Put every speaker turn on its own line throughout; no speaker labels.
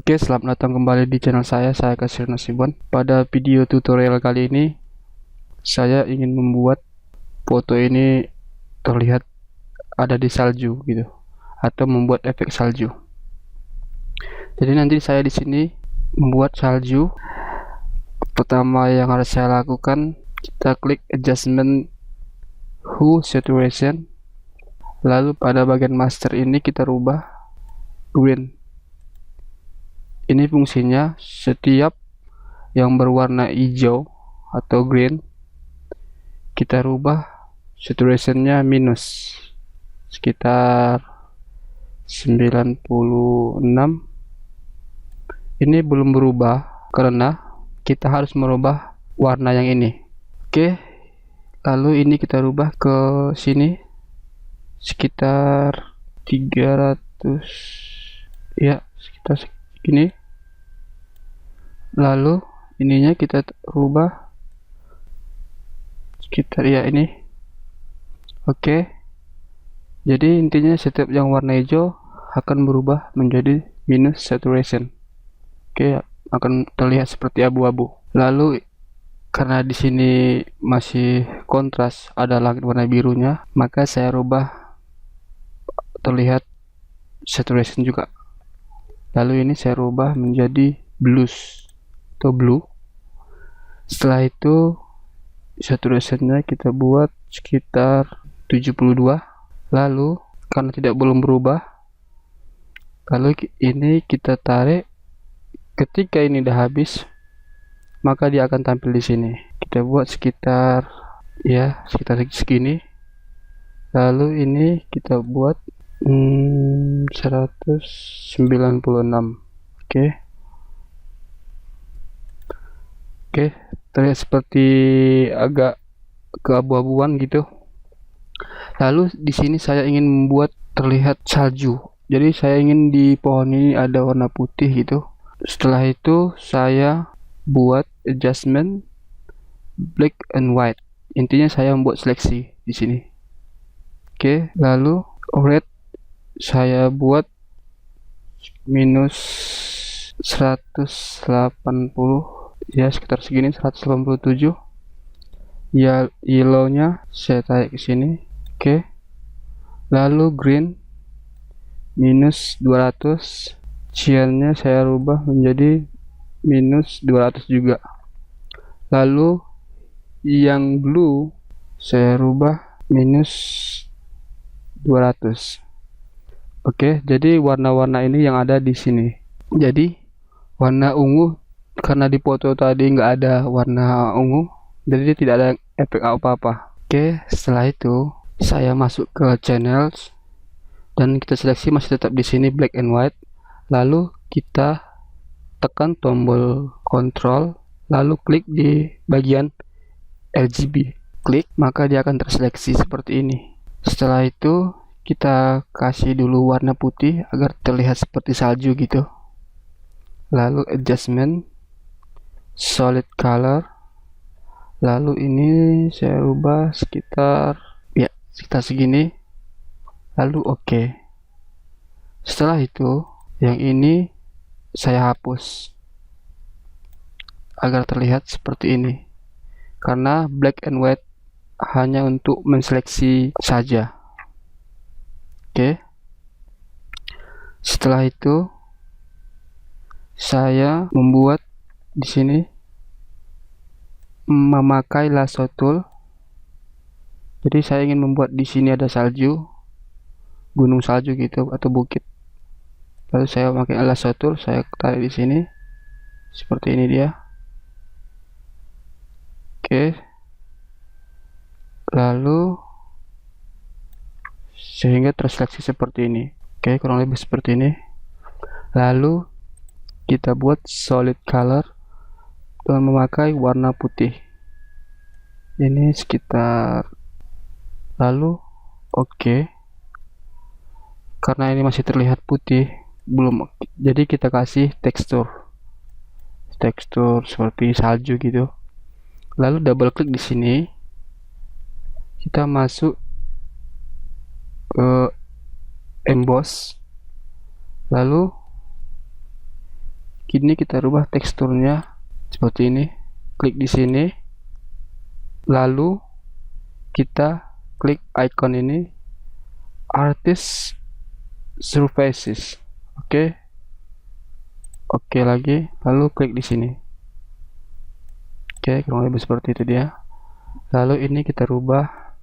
Oke, selamat datang kembali di channel saya Kasir Nasibuan. Pada video tutorial kali ini, saya ingin membuat foto ini terlihat ada di salju gitu, atau membuat efek salju. Jadi nanti saya di sini membuat salju. Pertama yang harus saya lakukan, kita klik adjustment hue saturation, lalu pada bagian master ini kita rubah green. Ini fungsinya setiap yang berwarna hijau atau green kita rubah saturationnya minus sekitar 96. Ini belum berubah karena kita harus merubah warna yang ini. Oke, lalu ini kita rubah ke sini sekitar 300 ya, sekitar segini. Lalu ininya kita rubah sekitar ya ini. Oke, jadi intinya setiap yang warna hijau akan berubah menjadi minus saturation. Oke, akan terlihat seperti abu-abu. Lalu karena di sini masih kontras, ada langit warna birunya, maka saya rubah terlihat saturation juga. Lalu ini saya rubah menjadi blues atau blue. Setelah itu saturationnya kita buat sekitar 72. Lalu karena belum berubah, lalu ini kita tarik. Ketika ini udah habis, maka dia akan tampil di sini. Kita buat sekitar segini. Lalu ini kita buat 196. Oke, terlihat seperti agak keabu-abuan gitu. Lalu di sini saya ingin membuat terlihat salju. Jadi saya ingin di pohon ini ada warna putih gitu. Setelah itu saya buat adjustment black and white. Intinya saya membuat seleksi di sini. Oke, lalu red saya buat minus 180 ya, sekitar segini, 187. Ya, yellownya saya tarik ke sini. Oke, lalu green minus 200. Cyannya saya rubah menjadi minus 200 juga. Lalu yang blue saya rubah minus 200. Oke, jadi warna-warna ini yang ada di sini. Jadi warna ungu, karena di foto tadi nggak ada warna ungu, jadi dia tidak ada efek apa-apa. Oke, setelah itu saya masuk ke channels dan kita seleksi masih tetap di sini black and white. Lalu kita tekan tombol control, lalu klik di bagian RGB. Klik, maka dia akan terseleksi seperti ini. Setelah itu kita kasih dulu warna putih agar terlihat seperti salju gitu. Lalu adjustment solid color. Lalu ini saya rubah sekitar segini. Lalu oke. Setelah itu yang ini saya hapus agar terlihat seperti ini, karena black and white hanya untuk menseleksi saja. Oke, setelah itu saya membuat di sini memakai lasso tool. Jadi saya ingin membuat di sini ada salju, gunung salju gitu atau bukit. Lalu saya pakai lasso tool, saya tarik di sini seperti ini dia. Oke, lalu sehingga terseleksi seperti ini. Oke, kurang lebih seperti ini. Lalu kita buat solid color dengan memakai warna putih ini sekitar. Lalu oke, karena ini masih terlihat putih belum, jadi kita kasih tekstur seperti salju gitu. Lalu double klik di sini, kita masuk ke emboss, lalu Kini kita rubah teksturnya seperti ini. Klik di sini, lalu kita klik icon ini, artist surfaces. Oke lagi, lalu klik di sini. Kurang lebih seperti itu dia. Lalu ini kita rubah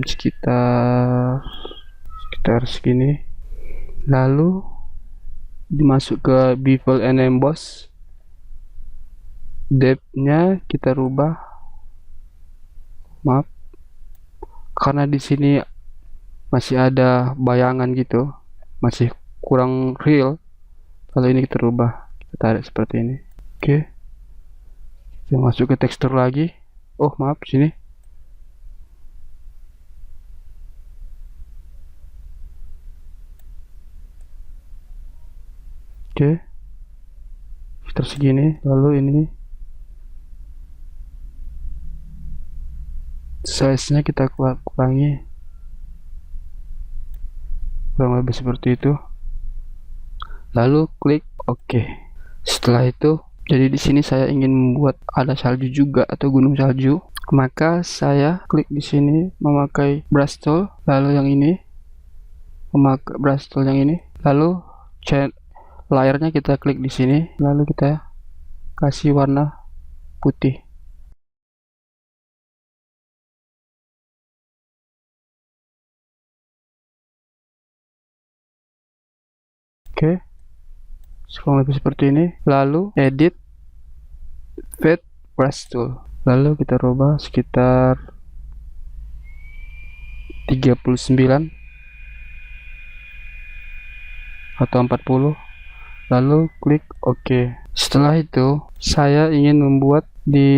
sekitar segini. Lalu dimasuk ke bevel and emboss. Depth-nya kita rubah. Maaf, karena di sini masih ada bayangan gitu, masih kurang real. Kalau ini kita rubah, kita tarik seperti ini. Kita masuk ke tekstur lagi. Oh maaf, sini. Sekitar segini. Lalu ini size nya kita kurangi, kurang lebih seperti itu. Lalu klik OK. Setelah itu, jadi di sini saya ingin membuat ada salju juga atau gunung salju, maka saya klik di sini memakai brush tool, lalu yang ini memakai brush tool yang ini, lalu layarnya kita klik di sini, lalu kita kasih warna putih. Kurang lebih seperti ini. Lalu edit, fade brush tool, lalu kita rubah sekitar 39 atau 40, lalu klik OK. Setelah itu saya ingin membuat di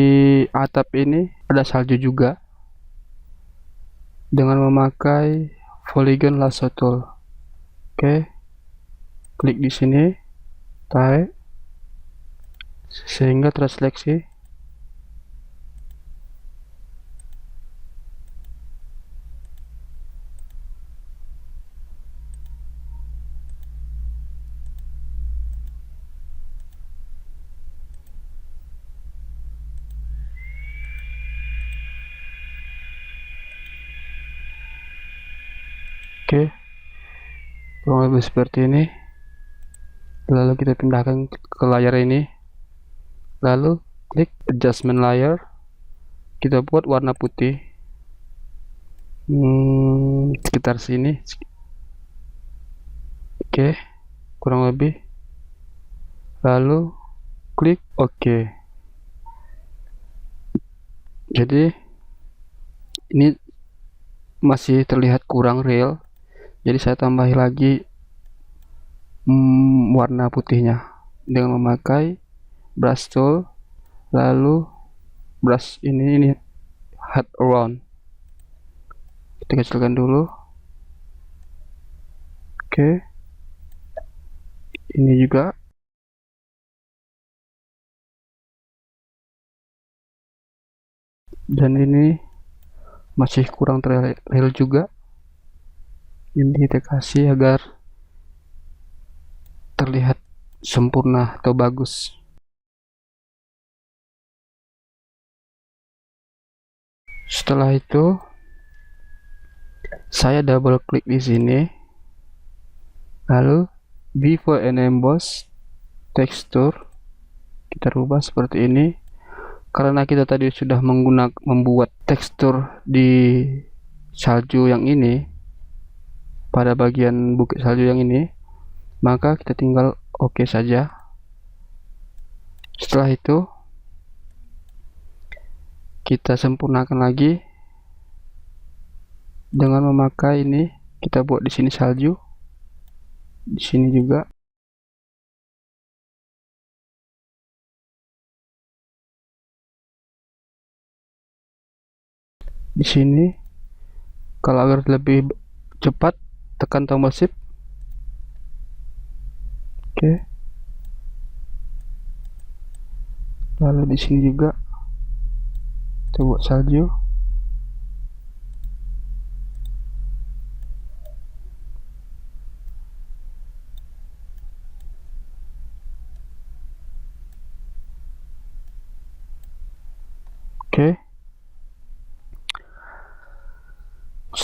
atap ini ada salju juga dengan memakai polygon lasso tool. Klik di sini, tarik sehingga terseleksi. Kurang lebih seperti ini. Lalu kita pindahkan ke layar ini, lalu klik adjustment layer, kita buat warna putih sekitar sini. Kurang lebih, lalu klik OK. Jadi ini masih terlihat kurang real, jadi saya tambahi lagi warna putihnya dengan memakai brush tool, lalu brush ini hard around, kita kecilkan dulu. Ini juga. Dan ini masih kurang real juga. Ini kita kasih agar terlihat sempurna atau bagus. Setelah itu saya double klik di sini, lalu bevel and emboss tekstur kita rubah seperti ini. Karena kita tadi sudah membuat tekstur di salju yang ini, pada bagian bukit salju yang ini, maka kita tinggal OK saja. Setelah itu kita sempurnakan lagi dengan memakai ini, kita buat di sini salju, di sini juga. Di sini, kalau agar lebih cepat, tekan tombol shift. Lalu di sini juga kita buat salju.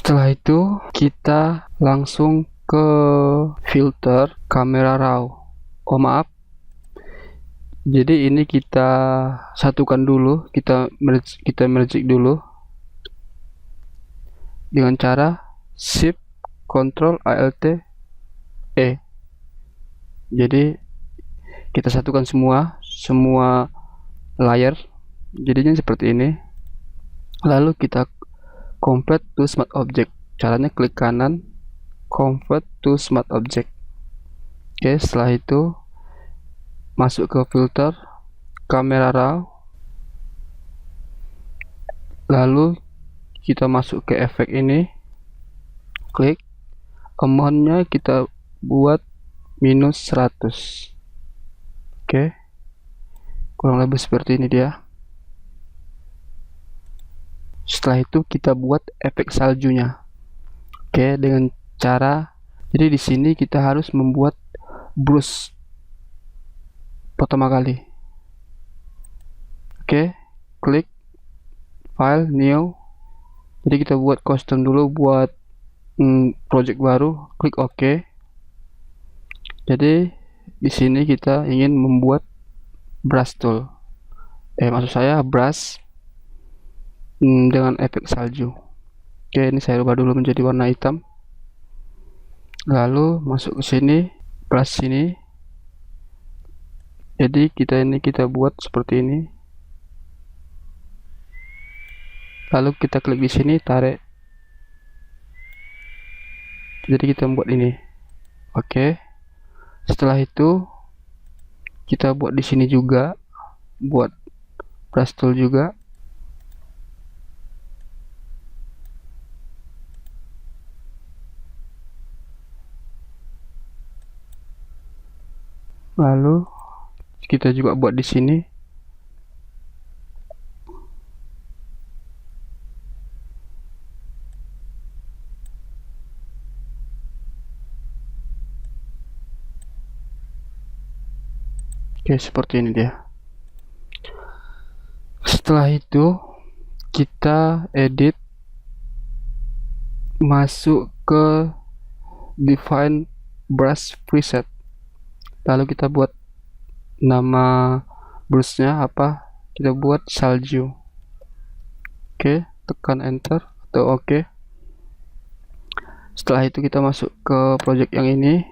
Setelah itu kita langsung ke filter kamera raw. Oh maaf, jadi ini kita satukan dulu, kita merge dulu dengan cara Shift Ctrl Alt E. Jadi kita satukan semua layer, jadinya seperti ini. Lalu kita convert to smart object. Caranya klik kanan, convert to smart object. Oke, setelah itu masuk ke filter kamera raw, lalu kita masuk ke efek ini, klik amount-nya kita buat -100. Oke, kurang lebih seperti ini dia. Setelah itu kita buat efek saljunya. Oke, dengan cara, jadi di sini kita harus membuat brush pertama kali. Oke, klik file new. Jadi kita buat custom dulu, buat project baru, klik OK. Jadi di sini kita ingin membuat brush tool. Maksud saya brush dengan efek salju. Oke, ini saya ubah dulu menjadi warna hitam. Lalu masuk ke sini, brush sini. Jadi kita buat seperti ini. Lalu kita klik di sini, tarik. Jadi kita buat ini. Oke. Setelah itu kita buat di sini juga, buat brush tool juga. Lalu kita juga buat di sini. Oke, seperti ini dia. Setelah itu kita edit, masuk ke define brush preset. Lalu kita buat nama brushnya apa, kita buat salju. Oke, tekan enter atau oke. Setelah itu kita masuk ke project yang ini,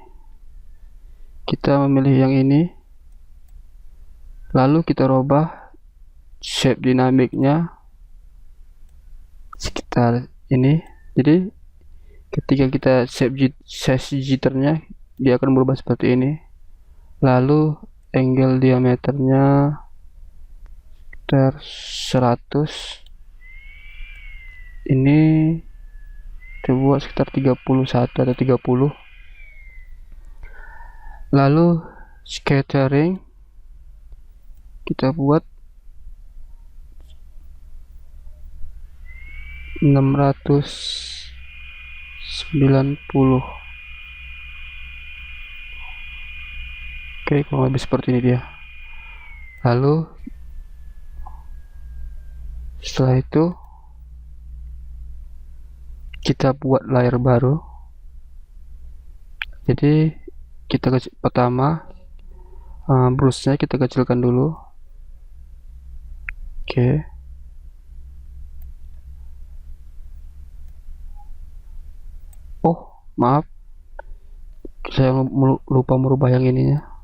kita memilih yang ini, lalu kita rubah shape dinamiknya sekitar ini. Jadi ketika kita size jitternya, dia akan berubah seperti ini. Lalu angle diameternya sekitar 100. Ini kita buat sekitar 31 atau 30. Lalu scattering kita buat 690. Oke, kurang lebih seperti ini dia. Lalu setelah itu kita buat layer baru. Jadi kita pertama brushnya kita kecilkan dulu. Oke. Oh maaf, saya lupa merubah yang ininya.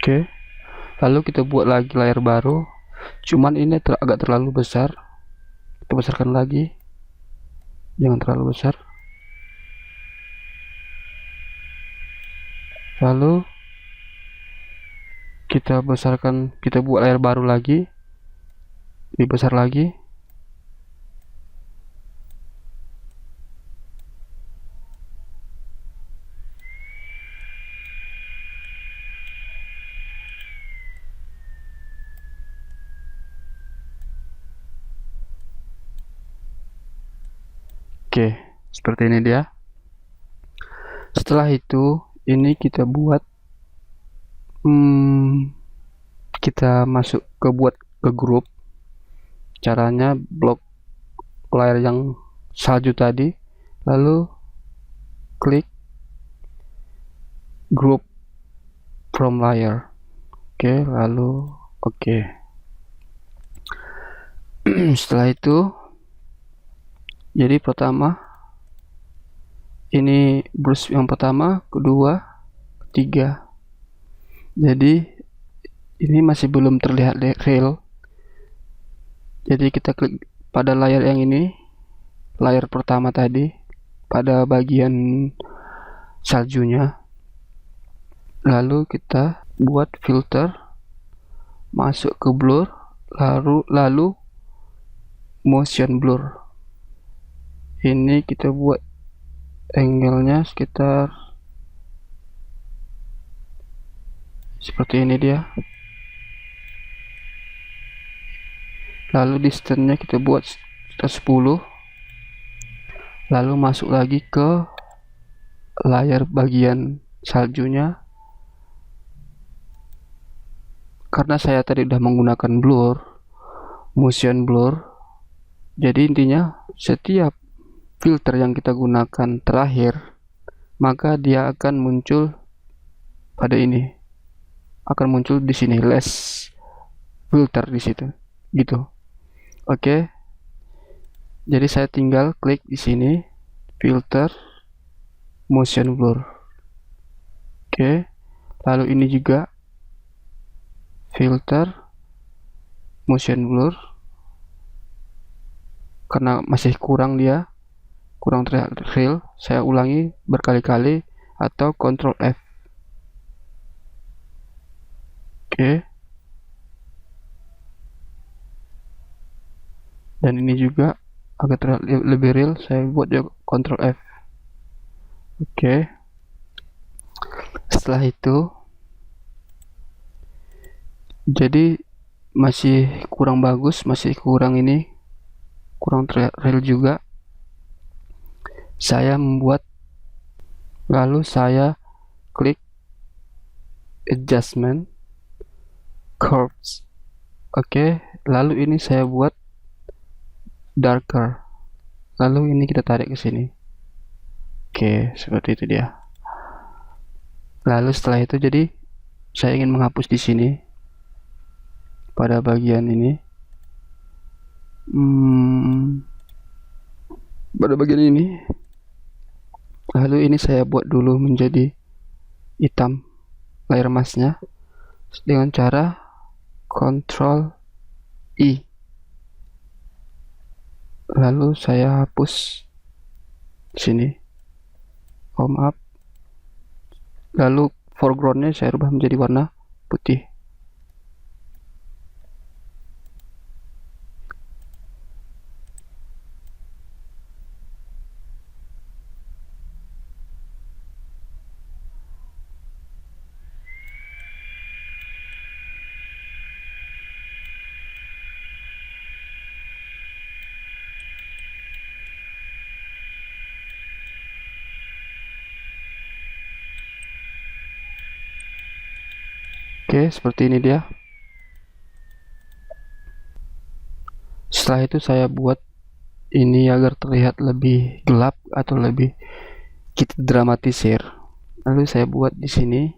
Oke, lalu kita buat lagi layar baru, cuman ini agak terlalu besar. Kita besarkan lagi, jangan terlalu besar. Lalu kita besarkan, kita buat layar baru lagi, lebih besar lagi. Oke, seperti ini dia. Setelah itu, ini kita buat kita masuk buat ke grup. Caranya blok layar yang salju tadi, lalu klik group from layer. Oke, lalu oke. Setelah itu, jadi pertama ini brush yang pertama, kedua, ketiga. Jadi ini masih belum terlihat real. Jadi kita klik pada layar yang ini, layar pertama tadi, pada bagian saljunya. Lalu kita buat filter, masuk ke blur, lalu motion blur. Ini kita buat angle-nya sekitar seperti ini dia. Lalu distance-nya kita buat sekitar 10. Lalu masuk lagi ke layar bagian saljunya. Karena saya tadi udah menggunakan blur, motion blur, jadi intinya setiap filter yang kita gunakan terakhir, maka dia akan muncul pada ini, akan muncul di sini less filter di situ, gitu. Oke. Jadi saya tinggal klik di sini filter motion blur. Oke. Lalu ini juga filter motion blur, karena masih kurang terlihat real, saya ulangi berkali-kali atau Ctrl F. Oke. Dan ini juga agar terlihat lebih real, saya buat juga Ctrl F. Oke. Setelah itu, jadi masih kurang bagus, masih kurang ini, kurang terlihat real juga. Saya membuat, lalu saya klik adjustment curves. Oke, lalu ini saya buat darker, lalu ini kita tarik ke sini. Oke, seperti itu dia. Lalu setelah itu, jadi saya ingin menghapus di sini pada bagian ini, pada bagian ini. Lalu ini saya buat dulu menjadi hitam layar masknya dengan cara Ctrl I. Lalu saya hapus sini, home up. Lalu foregroundnya saya rubah menjadi warna putih. Oke, seperti ini dia. Setelah itu saya buat ini agar terlihat lebih gelap atau lebih kita dramatisir. Lalu saya buat di sini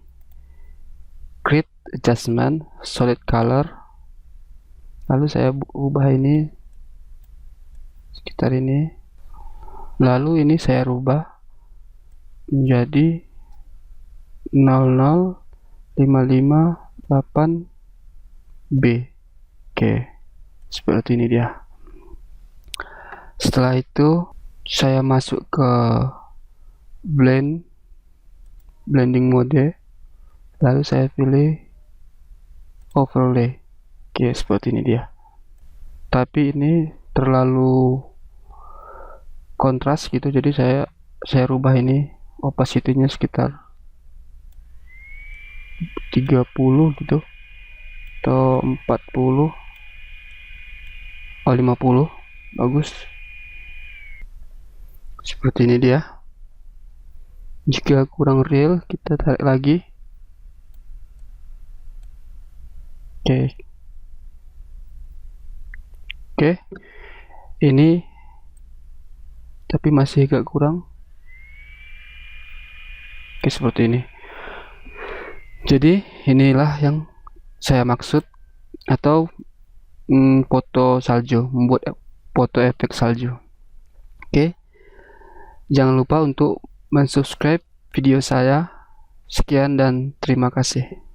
create adjustment solid color. Lalu saya ubah ini sekitar ini. Lalu ini saya rubah menjadi 00558B. Oke, seperti ini dia. Setelah itu saya masuk ke blending mode, lalu saya pilih overlay. Oke, seperti ini dia. Tapi ini terlalu kontras gitu, jadi saya rubah ini opacity-nya sekitar 30 gitu atau 40, 50. Bagus. Seperti ini dia. Jika kurang real, kita tarik lagi. Oke. Oke. Ini tapi masih agak kurang. Oke, seperti ini. Jadi inilah yang saya maksud, atau foto salju, membuat foto efek salju. Oke, jangan lupa untuk mensubscribe video saya. Sekian dan terima kasih.